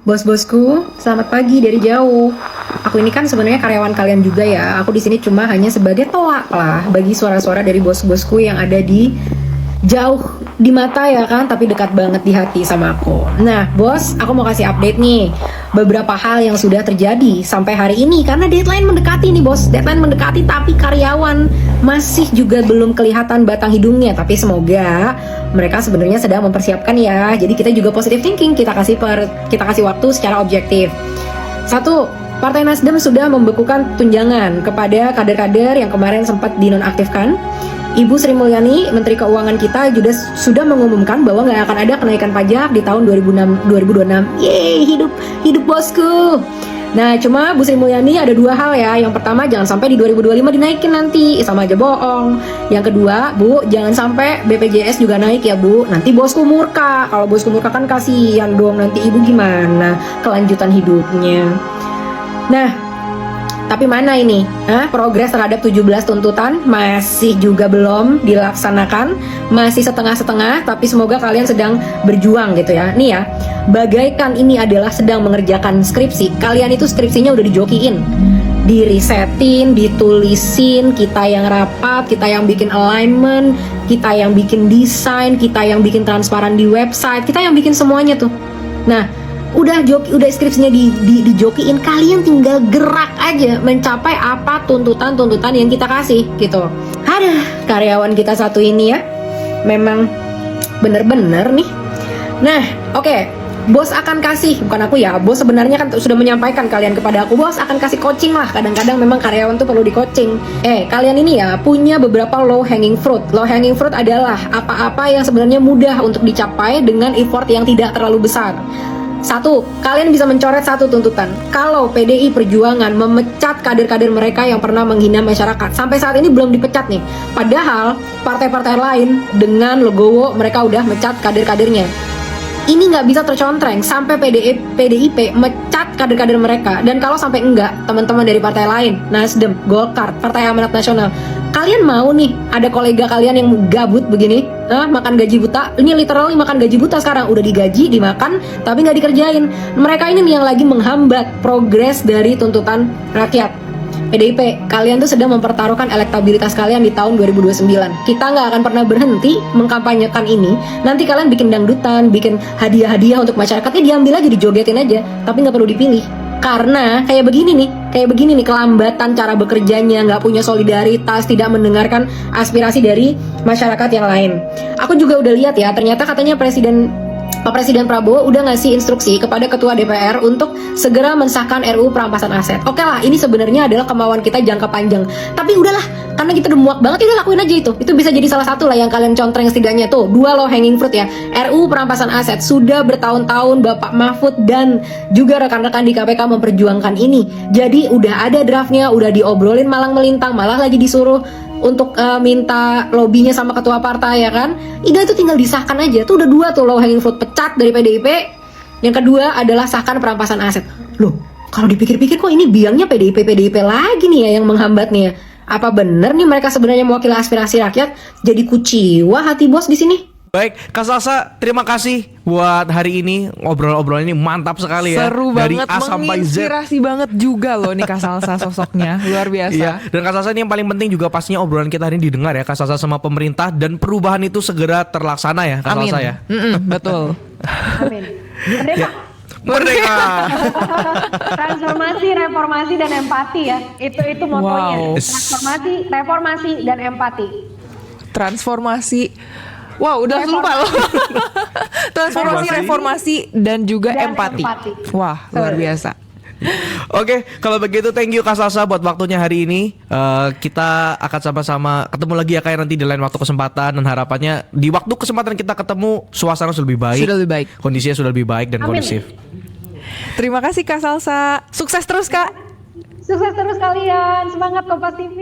Bos-bosku, selamat pagi dari jauh. Aku ini kan sebenarnya karyawan kalian juga ya. Aku di sini cuma hanya sebagai toa lah bagi suara-suara dari bos-bosku yang ada di jauh di mata ya kan, tapi dekat banget di hati sama aku. Nah, bos, aku mau kasih update nih. Beberapa hal yang sudah terjadi sampai hari ini karena deadline mendekati nih, bos. Deadline mendekati tapi karyawan masih juga belum kelihatan batang hidungnya, tapi semoga mereka sebenarnya sedang mempersiapkan ya. Jadi kita juga positive thinking, kita kasih waktu secara objektif. Satu, Partai Nasdem sudah membekukan tunjangan kepada kader-kader yang kemarin sempat dinonaktifkan. Ibu Sri Mulyani, Menteri Keuangan kita juga sudah mengumumkan bahwa nggak akan ada kenaikan pajak di tahun 2026. Yeay, hidup bosku. Nah, cuma Bu Sri Mulyani ada dua hal ya. Yang pertama, jangan sampai di 2025 dinaikin nanti, sama aja bohong. Yang kedua, Bu, jangan sampai BPJS juga naik ya, Bu. Nanti bosku murka. Kalau bosku murka kan kasihan dong, nanti ibu gimana kelanjutan hidupnya. Nah, tapi mana ini? Progres terhadap 17 tuntutan masih juga belum dilaksanakan, masih setengah-setengah, tapi semoga kalian sedang berjuang gitu ya. Nih ya, bagaikan ini adalah sedang mengerjakan skripsi. Kalian itu skripsinya udah dijokiin, dirisetin, ditulisin, kita yang rapat, kita yang bikin alignment, kita yang bikin desain, kita yang bikin transparan di website, kita yang bikin semuanya tuh. Nah, udah skripsinya dijokiin, kalian tinggal gerak aja mencapai apa tuntutan yang kita kasih gitu. Ada karyawan kita satu ini ya, memang bener-bener nih. Nah, oke. Bos akan kasih, bukan aku ya, bos sebenarnya kan sudah menyampaikan kalian kepada aku, bos akan kasih coaching lah. Kadang-kadang memang karyawan tuh perlu di coaching. Kalian ini ya punya beberapa low hanging fruit. Low hanging fruit adalah apa-apa yang sebenarnya mudah untuk dicapai dengan effort yang tidak terlalu besar. Satu, kalian bisa mencoret satu tuntutan. Kalau PDI Perjuangan memecat kader-kader mereka yang pernah menghina masyarakat, sampai saat ini belum dipecat nih. Padahal partai-partai lain dengan legowo mereka udah mecat kader-kadernya. Ini nggak bisa tercontreng sampai PDIP mecat kader-kader mereka. Dan kalau sampai enggak, teman-teman dari partai lain, Nasdem, Golkar, Partai Amanat Nasional, kalian mau nih ada kolega kalian yang gabut begini, makan gaji buta? Ini literally makan gaji buta sekarang, udah digaji, dimakan, tapi nggak dikerjain. Mereka ini nih yang lagi menghambat progres dari tuntutan rakyat. PDIP, kalian tuh sedang mempertaruhkan elektabilitas kalian di tahun 2029. Kita nggak akan pernah berhenti mengkampanyekan ini. Nanti kalian bikin dangdutan, bikin hadiah-hadiah untuk masyarakatnya, diambil aja, dijogetin aja, tapi nggak perlu dipilih. Karena kayak begini nih kelambatan cara bekerjanya, nggak punya solidaritas, tidak mendengarkan aspirasi dari masyarakat yang lain. Aku juga udah lihat ya, ternyata katanya Pak Presiden Prabowo udah ngasih instruksi kepada Ketua DPR untuk segera mensahkan RUU perampasan aset. Oke lah, ini sebenarnya adalah kemauan kita jangka panjang. Tapi udahlah, karena kita udah muak banget, udah lakuin aja itu. Itu bisa jadi salah satu lah yang kalian contreng setidaknya tuh. Dua low hanging fruit ya. RUU perampasan aset sudah bertahun-tahun Bapak Mahfud dan juga rekan-rekan di KPK memperjuangkan ini. Jadi udah ada draftnya, udah diobrolin malang melintang, malah lagi disuruh untuk minta lobbynya sama ketua partai ya kan. Itu tinggal disahkan aja. Tuh udah dua tuh low hanging fruit, pecat dari PDIP. Yang kedua adalah sahkan perampasan aset. Loh, kalau dipikir-pikir kok ini biangnya PDIP lagi nih ya yang menghambat nih ya. Apa bener nih mereka sebenarnya mewakili aspirasi rakyat? Jadi kuciwa hati bos di sini. Baik, Kak Salsa, terima kasih buat hari ini. Obrolan ini mantap sekali ya. Seru dari banget, A sampai Z. menginspirasi banget juga loh nih Kak Salsa sosoknya. Luar biasa. Iya, dan Kak Salsa ini yang paling penting juga pastinya obrolan kita hari ini didengar ya Kak Salsa sama pemerintah, dan perubahan itu segera terlaksana ya Kak Amin. Salsa ya. Betul. Amin. Merdeka. Merdeka. Transformasi, reformasi, dan empati ya. Itu motonya. Wow. Transformasi, reformasi, dan empati. Transformasi. Wow, udah lupa loh. Transformasi, reformasi, dan juga empati. Wah, luar biasa. Oke, kalau begitu thank you Kak Salsa buat waktunya hari ini. Kita akan sama-sama ketemu lagi ya kayak nanti di lain waktu kesempatan, dan harapannya di waktu kesempatan kita ketemu suasana sudah lebih baik. Sudah lebih baik. Kondisinya sudah lebih baik dan Amin. kondusif. Terima kasih Kak Salsa. Sukses terus Kak. Sukses terus kalian. Semangat Kompas TV.